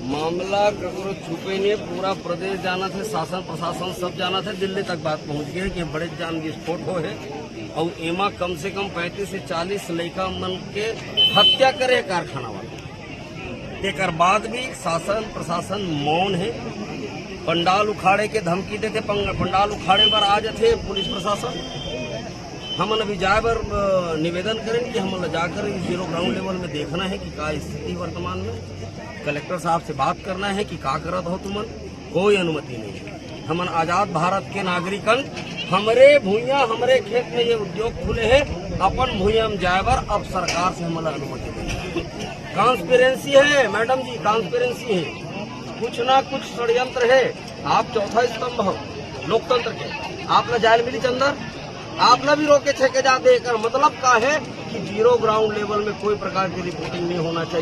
मामला ककरो छुपे नहीं, पूरा प्रदेश जाना थे, शासन प्रशासन सब जाना थे, दिल्ली तक बात पहुंच गई कि बड़े जान विस्फोट हो है और एमा कम से कम 35 से 40 लड़का मन के हत्या करे कारखाना वाला। एक बाद भी शासन प्रशासन मौन है। पंडाल उखाड़े के धमकी देते, पंडाल उखाड़े पर आ जाते पुलिस प्रशासन। हम अभी जाए पर निवेदन करें कि हम जाकर जीरो ग्राउंड लेवल में देखना है कि का स्थिति वर्तमान में। कलेक्टर साहब से बात करना है कि का करत हो तुमन, कोई अनुमति नहीं है। हमन आजाद भारत के नागरिकन, हमरे भूया हमरे खेत में ये उद्योग खुले हैं, अपन भूया में जाए पर अब सरकार से हमारा अनुमति देंगे। ट्रांसपेरेंसी है मैडम जी, ट्रांसपेरेंसी है, कुछ ना कुछ षड्यंत्र है। आप चौथा स्तंभ हो लोकतंत्र के, आप न जायल मिली चंदर, आप न भी रोके छेके जा देकर मतलब का है कि जीरो ग्राउंड लेवल में कोई प्रकार की रिपोर्टिंग नहीं होना चाहिए।